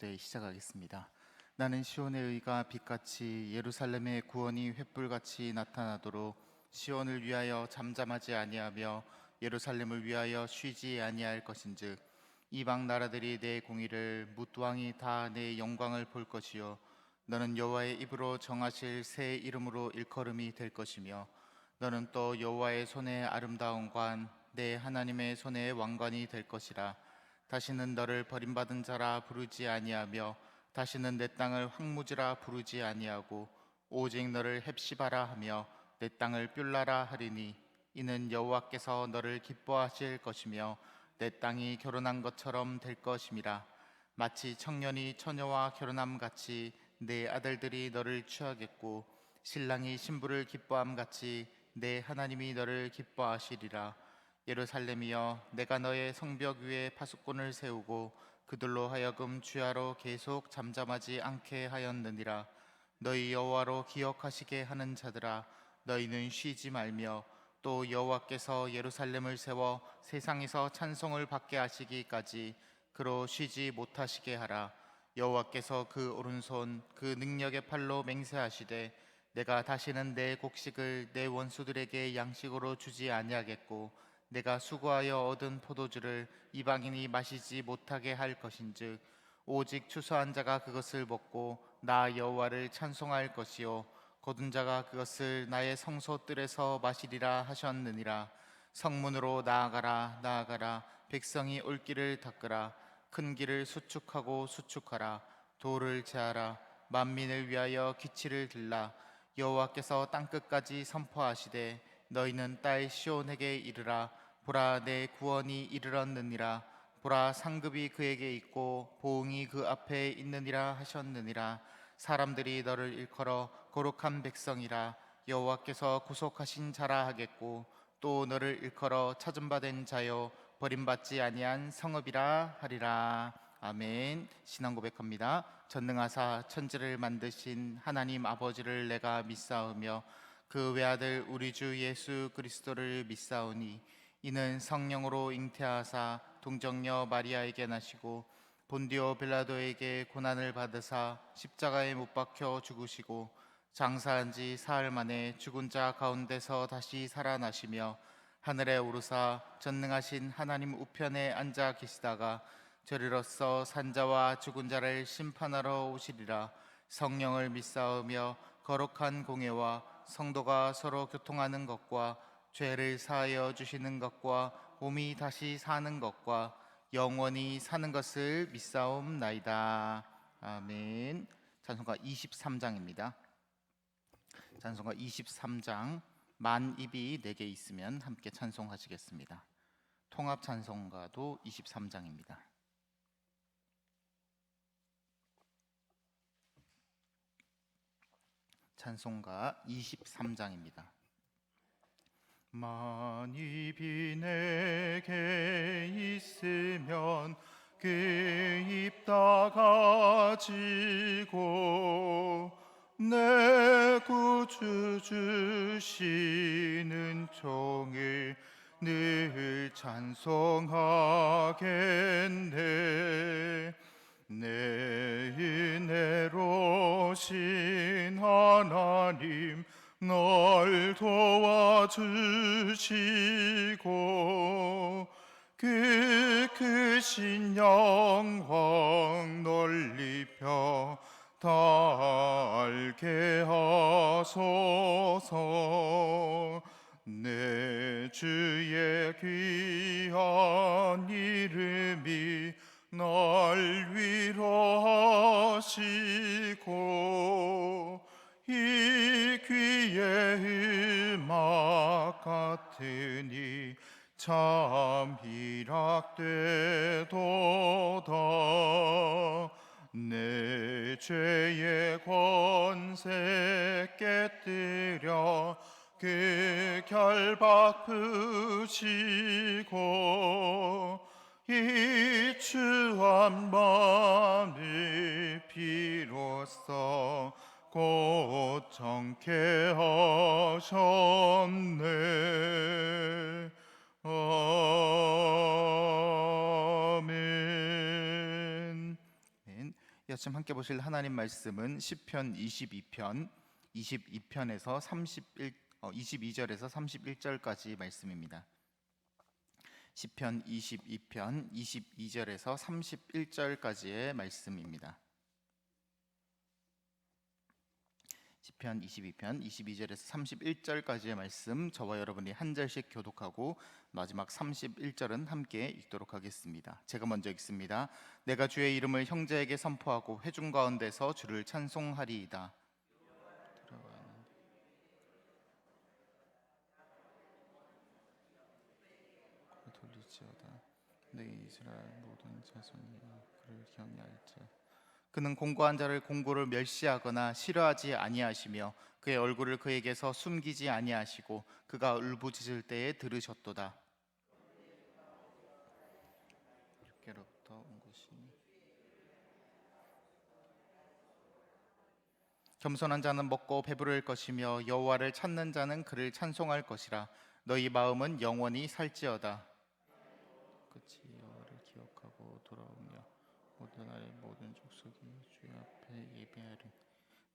기도회 시작하겠습니다. 나는 시온의 의가 빛같이 예루살렘의 구원이 횃불같이 나타나도록 시온을 위하여 잠잠하지 아니하며 예루살렘을 위하여 쉬지 아니할 것인즉 이방 나라들이 내 공의를 뭇왕이 다 내 영광을 볼 것이요 너는 여호와의 입으로 정하실 새 이름으로 일컬음이 될 것이며 너는 또 여호와의 손의 아름다운 관 내 하나님의 손의 왕관이 될 것이라. 다시는 너를 버림받은 자라 부르지 아니하며 다시는 내 땅을 황무지라 부르지 아니하고 오직 너를 헵시바라 하며 내 땅을 뷸라라 하리니 이는 여호와께서 너를 기뻐하실 것이며 내 땅이 결혼한 것처럼 될 것임이라. 마치 청년이 처녀와 결혼함 같이 내 아들들이 너를 취하겠고 신랑이 신부를 기뻐함 같이 내 하나님이 너를 기뻐하시리라. 예루살렘이여, 내가 너의 성벽 위에 파수꾼을 세우고 그들로 하여금 주야로 계속 잠잠하지 않게 하였느니라. 너희 여호와로 기억하시게 하는 자들아, 너희는 쉬지 말며 또 여호와께서 예루살렘을 세워 세상에서 찬송을 받게 하시기까지 그로 쉬지 못하시게 하라. 여호와께서 그 오른손 그 능력의 팔로 맹세하시되 내가 다시는 내 곡식을 내 원수들에게 양식으로 주지 아니하겠고 내가 수고하여 얻은 포도주를 이방인이 마시지 못하게 할 것인즉 오직 추수한 자가 그것을 먹고 나 여호와를 찬송할 것이요 거둔 자가 그것을 나의 성소 뜰에서 마시리라 하셨느니라. 성문으로 나아가라 나아가라. 백성이 올 길을 닦으라. 큰 길을 수축하고 수축하라. 도를 제하라. 만민을 위하여 기치를 들라. 여호와께서 땅끝까지 선포하시되 너희는 딸 시온에게 이르라. 보라, 내 구원이 이르렀느니라. 보라, 상급이 그에게 있고 보응이 그 앞에 있느니라 하셨느니라. 사람들이 너를 일컬어 거룩한 백성이라 여호와께서 구속하신 자라 하겠고 또 너를 일컬어 찾음받은 자요 버림받지 아니한 성읍이라 하리라. 아멘. 신앙 고백합니다. 전능하사 천지를 만드신 하나님 아버지를 내가 믿사오며 그 외아들 우리 주 예수 그리스도를 믿사오니 이는 성령으로 잉태하사 동정녀 마리아에게 나시고 본디오 빌라도에게 고난을 받으사 십자가에 못 박혀 죽으시고 장사한 지 사흘 만에 죽은 자 가운데서 다시 살아나시며 하늘에 오르사 전능하신 하나님 우편에 앉아 계시다가 저리로서 산자와 죽은 자를 심판하러 오시리라. 성령을 믿사오며 거룩한 공예와 성도가 서로 교통하는 것과 죄를 사하여 주시는 것과 몸이 다시 사는 것과 영원히 사는 것을 믿사옵나이다. 아멘. 찬송가 23장입니다. 찬송가 23장 만 입이 4개 있으면 함께 찬송하시겠습니다. 통합 찬송가도 23장입니다. 찬송가 23장입니다. 만입이 내게 있으면 그 입 다 가지고 내 구주 주시는 종을 늘 찬송하겠네. 내 은혜로 신 하나님 널 도와주시고 그 크신 영광 널리 펴 달게 하소서. 내 주의 귀한 이름이 날 위로하시고 이 귀의 음악 같으니 참 희락되도다. 내 죄의 권세 깨뜨려 그 결박 푸시고 이 추한 마음을 비로소 곧 정케 하셨네. 아멘. 아침 함께 보실 하나님 말씀은 시편 22편에서 22절에서 31절까지 말씀입니다. 시편 22편 22절에서 31절까지의 말씀입니다. 시편 22편 22절에서 31절까지의 말씀, 저와 여러분이 한 절씩 교독하고 마지막 31절은 함께 읽도록 하겠습니다. 제가 먼저 읽습니다. 내가 주의 이름을 형제에게 선포하고 회중 가운데서 주를 찬송하리이다. 돌리지어다. 내 이스라엘 모든 자손이 그를 경외할지. 그는 공고한 자를 공고를 멸시하거나 싫어하지 아니하시며 그의 얼굴을 그에게서 숨기지 아니하시고 그가 울부짖을 때에 들으셨도다. 주께로부터 온 것이 겸손한 자는 먹고 배부를 것이며 여호와를 찾는 자는 그를 찬송할 것이라. 너희 마음은 영원히 살지어다. 끝이 여호와를 기억하고 돌아오며 모든 나라의 모든 족속이 주 앞에 예배하리.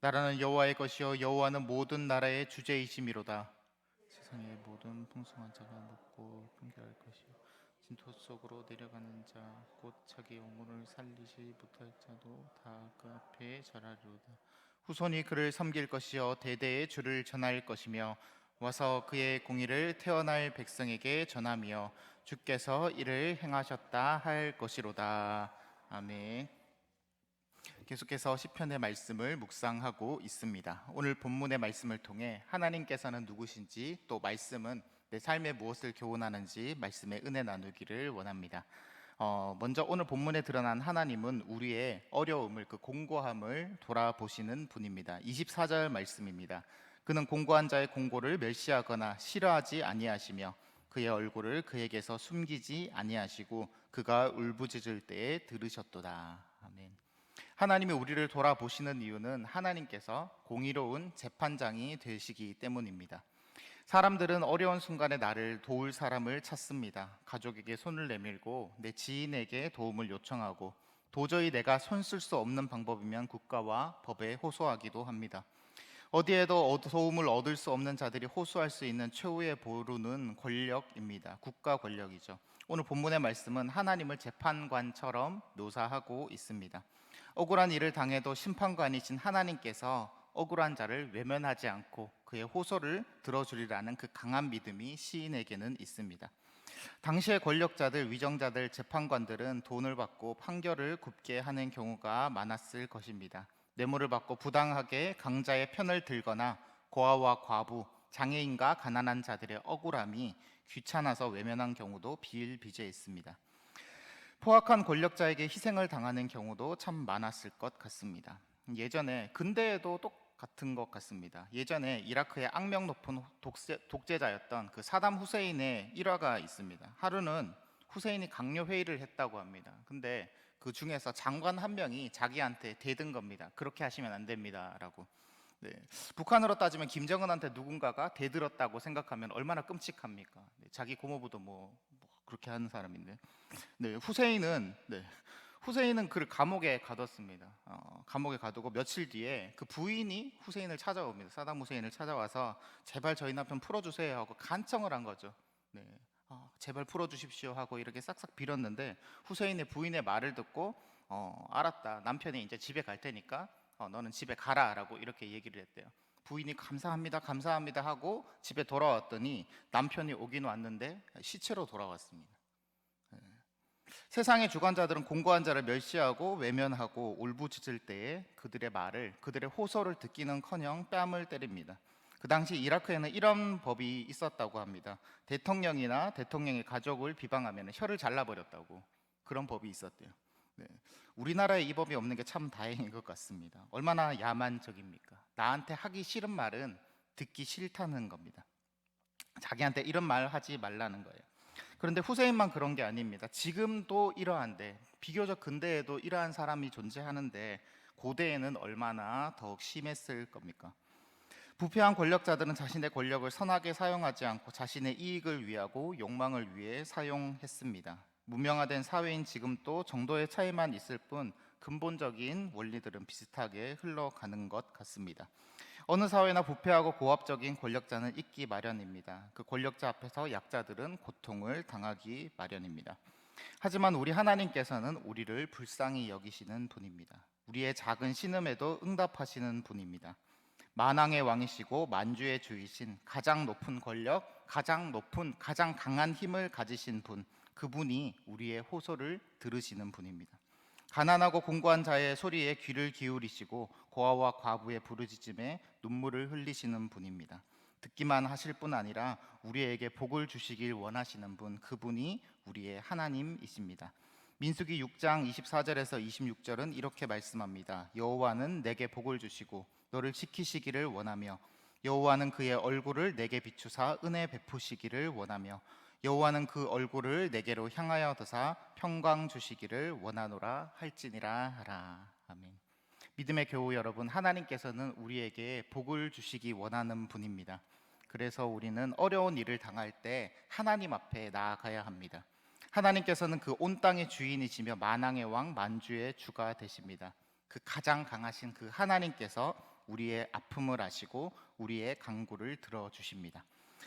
나라는 여호와의 것이요 여호와는 모든 나라의 주제이심이로다. 세상의 모든 풍성한 자가 먹고 풍겨할 것이요 진토 속으로 내려가는 자 곧 자기 영혼을 살리지 못할 자도 다 그 앞에 절하리로다. 후손이 그를 섬길 것이요 대대의 주를 전할 것이며 와서 그의 공의를 태어날 백성에게 전하며 주께서 이를 행하셨다 할 것이로다. 아멘. 계속해서 시편의 말씀을 묵상하고 있습니다. 오늘 본문의 말씀을 통해 하나님께서는 누구신지, 또 말씀은 내 삶에 무엇을 교훈하는지 말씀의 은혜 나누기를 원합니다. 먼저 오늘 본문에 드러난 하나님은 우리의 어려움을, 그 공고함을 돌아보시는 분입니다. 24절 말씀입니다. 그는 공고한 자의 공고를 멸시하거나 싫어하지 아니하시며 그의 얼굴을 그에게서 숨기지 아니하시고 그가 울부짖을 때에 들으셨도다. 아멘. 하나님이 우리를 돌아보시는 이유는 하나님께서 공의로운 재판장이 되시기 때문입니다. 사람들은 어려운 순간에 나를 도울 사람을 찾습니다. 가족에게 손을 내밀고 내 지인에게 도움을 요청하고 도저히 내가 손 쓸 수 없는 방법이면 국가와 법에 호소하기도 합니다. 어디에도 도움을 얻을 수 없는 자들이 호소할 수 있는 최후의 보루는 권력입니다. 국가 권력이죠. 오늘 본문의 말씀은 하나님을 재판관처럼 묘사하고 있습니다. 억울한 일을 당해도 심판관이신 하나님께서 억울한 자를 외면하지 않고 그의 호소를 들어주리라는 그 강한 믿음이 시인에게는 있습니다. 당시의 권력자들, 위정자들, 재판관들은 돈을 받고 판결을 굽게 하는 경우가 많았을 것입니다. 뇌물을 받고 부당하게 강자의 편을 들거나 고아와 과부, 장애인과 가난한 자들의 억울함이 귀찮아서 외면한 경우도 비일비재했습니다. 포악한 권력자에게 희생을 당하는 경우도 참 많았을 것 같습니다. 예전에, 근대에도 똑같은 것 같습니다. 예전에 이라크의 악명 높은 독재자였던 그 사담 후세인의 일화가 있습니다. 하루는 후세인이 강요 회의를 했다고 합니다. 근데 그 중에서 장관 한 명이 자기한테 대든 겁니다. 그렇게 하시면 안 됩니다라고. 네. 북한으로 따지면 김정은한테 누군가가 대들었다고 생각하면 얼마나 끔찍합니까? 네. 자기 고모부도 뭐 그렇게 하는 사람인데. 네. 후세인은 그를 감옥에 가뒀습니다. 감옥에 가두고 며칠 뒤에 그 부인이 후세인을 찾아옵니다. 사담 후세인을 찾아와서 제발 저희 남편 풀어주세요 하고 간청을 한 거죠. 네. 제발 풀어주십시오 하고 이렇게 싹싹 빌었는데 후세인의 부인의 말을 듣고 알았다. 남편이 이제 집에 갈 테니까 너는 집에 가라라고 이렇게 얘기를 했대요. 부인이 감사합니다, 감사합니다 하고 집에 돌아왔더니 남편이 오긴 왔는데 시체로 돌아왔습니다. 세상의 주관자들은 공고한 자를 멸시하고 외면하고 울부짖을 때에 그들의 말을, 그들의 호소를 듣기는커녕 뺨을 때립니다. 그 당시 이라크에는 이런 법이 있었다고 합니다. 대통령이나 대통령의 가족을 비방하면 혀를 잘라버렸다고, 그런 법이 있었대요. 네. 우리나라에 이 법이 없는 게 참 다행인 것 같습니다. 얼마나 야만적입니까? 나한테 하기 싫은 말은 듣기 싫다는 겁니다. 자기한테 이런 말 하지 말라는 거예요. 그런데 후세인만 그런 게 아닙니다. 지금도 이러한데, 비교적 근대에도 이러한 사람이 존재하는데 고대에는 얼마나 더욱 심했을 겁니까? 부패한 권력자들은 자신의 권력을 선하게 사용하지 않고 자신의 이익을 위하고 욕망을 위해 사용했습니다. 무명화된 사회인 지금도 정도의 차이만 있을 뿐 근본적인 원리들은 비슷하게 흘러가는 것 같습니다. 어느 사회나 부패하고 고압적인 권력자는 있기 마련입니다. 그 권력자 앞에서 약자들은 고통을 당하기 마련입니다. 하지만 우리 하나님께서는 우리를 불쌍히 여기시는 분입니다. 우리의 작은 신음에도 응답하시는 분입니다. 만왕의 왕이시고 만주의 주이신, 가장 높은 권력, 가장 높은, 가장 강한 힘을 가지신 분, 그분이 우리의 호소를 들으시는 분입니다. 가난하고 공고한 자의 소리에 귀를 기울이시고 고아와 과부의 부르짖음에 눈물을 흘리시는 분입니다. 듣기만 하실 뿐 아니라 우리에게 복을 주시길 원하시는 분, 그분이 우리의 하나님이십니다. 민수기 6장 24절에서 26절은 이렇게 말씀합니다. 여호와는 내게 복을 주시고 너를 지키시기를 원하며, 여호와는 그의 얼굴을 내게 비추사 은혜 베푸시기를 원하며, 여호와는 그 얼굴을 내게로 향하여 드사 평강 주시기를 원하노라 할지니라 하라. 아멘. 믿음의 교우 여러분, 하나님께서는 우리에게 복을 주시기 원하는 분입니다. 그래서 우리는 어려운 일을 당할 때 하나님 앞에 나아가야 합니다. 하나님께서는 그 온 땅의 주인이시며 만왕의 왕, 만주의 주가 되십니다. 그 가장 강하신 그 하나님께서 우리의 아픔을 아시고 우리의 간구를 들어주십니다.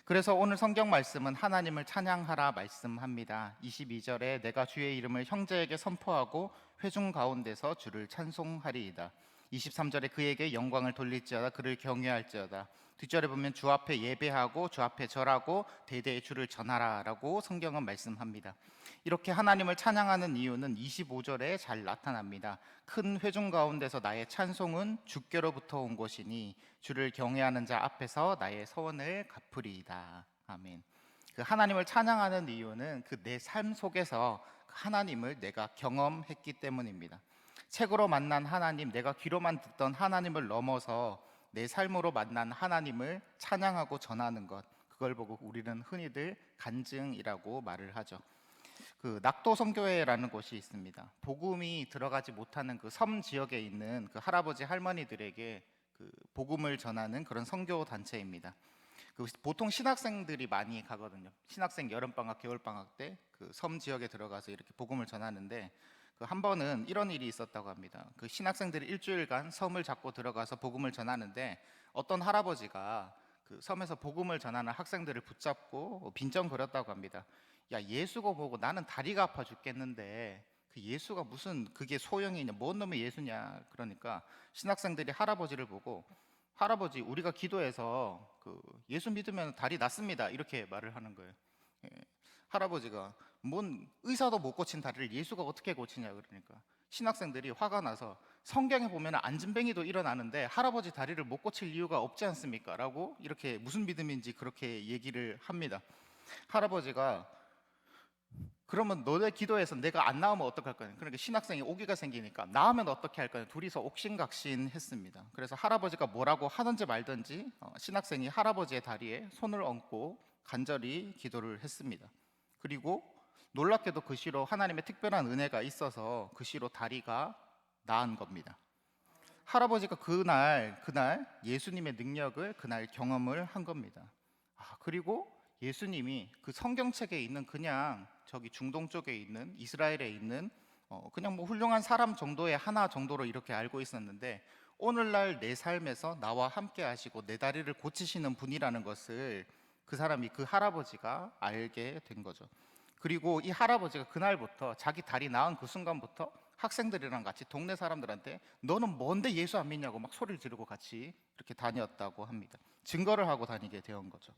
그래서 오늘 성경 말씀은 하나님을 찬양하라 말씀합니다. 22절에 내가 주의 이름을 형제에게 선포하고 회중 가운데서 주를 찬송하리이다. 23절에 그에게 영광을 돌릴지어다, 그를 경외할지어다. 뒷절에 보면 주 앞에 예배하고 주 앞에 절하고 대대의 주를 전하라라고 성경은 말씀합니다. 이렇게 하나님을 찬양하는 이유는 25절에 잘 나타납니다. 큰 회중 가운데서 나의 찬송은 주께로부터 온 것이니 주를 경외하는 자 앞에서 나의 서원을 갚으리이다. 아멘. 그 하나님을 찬양하는 이유는 그 내 삶 속에서 하나님을 내가 경험했기 때문입니다. 책으로 만난 하나님, 내가 귀로만 듣던 하나님을 넘어서 내 삶으로 만난 하나님을 찬양하고 전하는 것, 그걸 보고 우리는 흔히들 간증이라고 말을 하죠. 그 낙도선교회라는 곳이 있습니다. 복음이 들어가지 못하는 그 섬 지역에 있는 그 할아버지 할머니들에게 그 복음을 전하는 그런 선교 단체입니다. 그 보통 신학생들이 많이 가거든요. 신학생 여름방학, 겨울방학 때 그 섬 지역에 들어가서 이렇게 복음을 전하는데, 그 한 번은 이런 일이 있었다고 합니다. 그 신학생들이 일주일간 섬을 잡고 들어가서 복음을 전하는데, 어떤 할아버지가 그 섬에서 복음을 전하는 학생들을 붙잡고 빈정거렸다고 합니다. 야, 예수가 뭐고, 나는 다리가 아파 죽겠는데 그 예수가 무슨 그게 소용이 있냐, 뭔 놈의 예수냐. 그러니까 신학생들이 할아버지를 보고, 할아버지, 우리가 기도해서 그 예수 믿으면 다리 낫습니다, 이렇게 말을 하는 거예요. 예. 할아버지가 뭔 의사도 못 고친 다리를 예수가 어떻게 고치냐 그러니까 신학생들이 화가 나서, 성경에 보면 안진뱅이도 일어나는데 할아버지 다리를 못 고칠 이유가 없지 않습니까? 라고 이렇게 무슨 믿음인지 그렇게 얘기를 합니다. 할아버지가 그러면 너네 기도해서 내가 안 나오면 어떡할 거냐. 그러니까 신학생이 오기가 생기니까 나오면 어떻게 할 거냐. 둘이서 옥신각신 했습니다. 그래서 할아버지가 뭐라고 하든지 말든지 신학생이 할아버지의 다리에 손을 얹고 간절히 기도를 했습니다. 그리고 놀랍게도 그 시로 하나님의 특별한 은혜가 있어서 그 시로 다리가 나은 겁니다. 할아버지가 그날 예수님의 능력을 그날 경험을 한 겁니다. 그리고 예수님이 그 성경책에 있는 그냥 저기 중동 쪽에 있는 이스라엘에 있는 그냥 뭐 훌륭한 사람 정도의 하나 정도로 이렇게 알고 있었는데, 오늘날 내 삶에서 나와 함께 하시고 내 다리를 고치시는 분이라는 것을 그 사람이, 그 할아버지가 알게 된 거죠. 그리고 이 할아버지가 그날부터, 자기 다리 나은 그 순간부터 학생들이랑 같이 동네 사람들한테 너는 뭔데 예수 안 믿냐고 막 소리를 지르고 같이 이렇게 다녔다고 합니다. 증거를 하고 다니게 되었던 거죠.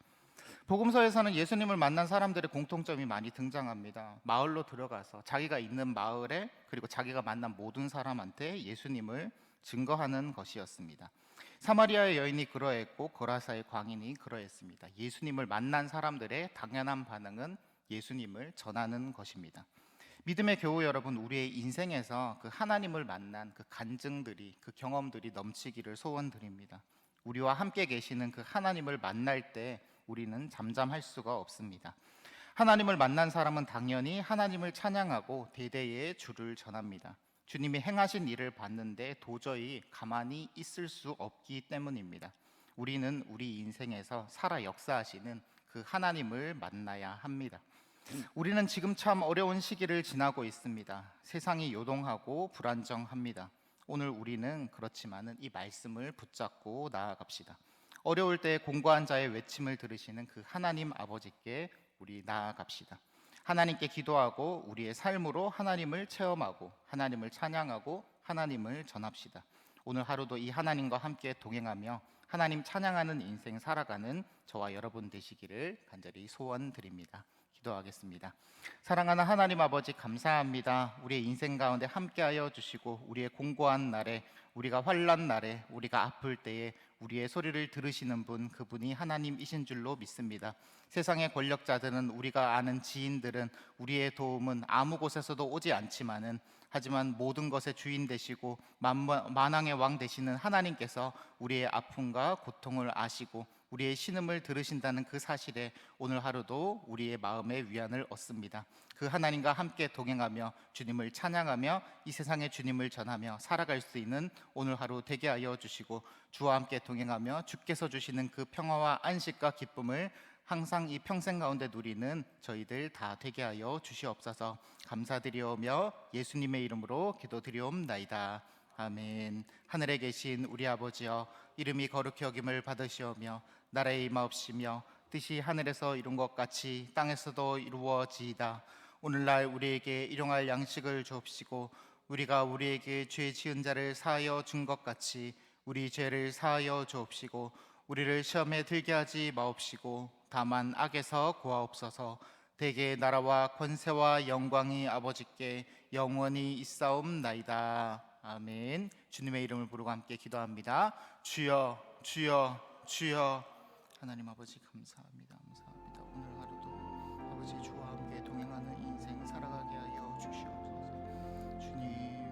복음서에서는 예수님을 만난 사람들의 공통점이 많이 등장합니다. 마을로 들어가서 자기가 있는 마을에, 그리고 자기가 만난 모든 사람한테 예수님을 증거하는 것이었습니다. 사마리아의 여인이 그러했고 거라사의 광인이 그러했습니다. 예수님을 만난 사람들의 당연한 반응은 예수님을 전하는 것입니다. 믿음의 교우 여러분, 우리의 인생에서 그 하나님을 만난 그 간증들이, 그 경험들이 넘치기를 소원드립니다. 우리와 함께 계시는 그 하나님을 만날 때 우리는 잠잠할 수가 없습니다. 하나님을 만난 사람은 당연히 하나님을 찬양하고 대대의 주를 전합니다. 주님이 행하신 일을 봤는데 도저히 가만히 있을 수 없기 때문입니다. 우리는 우리 인생에서 살아 역사하시는 그 하나님을 만나야 합니다. 우리는 지금 참 어려운 시기를 지나고 있습니다. 세상이 요동하고 불안정합니다. 오늘 우리는 그렇지만은 이 말씀을 붙잡고 나아갑시다. 어려울 때 공고한 자의 외침을 들으시는 그 하나님 아버지께 우리 나아갑시다. 하나님께 기도하고 우리의 삶으로 하나님을 체험하고 하나님을 찬양하고 하나님을 전합시다. 오늘 하루도 이 하나님과 함께 동행하며 하나님 찬양하는 인생 살아가는 저와 여러분 되시기를 간절히 소원드립니다. 기도하겠습니다. 사랑하는 하나님 아버지, 감사합니다. 우리의 인생 가운데 함께하여 주시고 우리의 공고한 날에, 우리가 환난 날에, 우리가 아플 때에 우리의 소리를 들으시는 분, 그분이 하나님이신 줄로 믿습니다. 세상의 권력자들은, 우리가 아는 지인들은 우리의 도움은 아무 곳에서도 오지 않지만은, 하지만 모든 것의 주인 되시고 만왕의 왕 되시는 하나님께서 우리의 아픔과 고통을 아시고 우리의 신음을 들으신다는 그 사실에 오늘 하루도 우리의 마음에 위안을 얻습니다. 그 하나님과 함께 동행하며 주님을 찬양하며 이 세상의 주님을 전하며 살아갈 수 있는 오늘 하루 되게 하여 주시고, 주와 함께 동행하며 주께서 주시는 그 평화와 안식과 기쁨을 항상 이 평생 가운데 누리는 저희들 다 되게 하여 주시옵소서. 감사드리오며 예수님의 이름으로 기도드리옵나이다. 아멘. 하늘에 계신 우리 아버지여, 이름이 거룩히 여김을 받으시오며 나라의 임하옵시며 뜻이 하늘에서 이룬 것 같이 땅에서도 이루어지이다. 오늘날 우리에게 일용할 양식을 주옵시고, 우리가 우리에게 죄 지은 자를 사하여 준 것 같이 우리 죄를 사하여 주옵시고, 우리를 시험에 들게 하지 마옵시고 다만 악에서 구하옵소서. 대개 나라와 권세와 영광이 아버지께 영원히 있사옵나이다. 아멘. 주님의 이름을 부르고 함께 기도합니다. 주여, 주여, 주여. 하나님 아버지, 감사합니다. 감사합니다. 오늘 하루도 아버지 주와 함께 동행하는 인생 살아가게 하여 주시옵소서. 주님,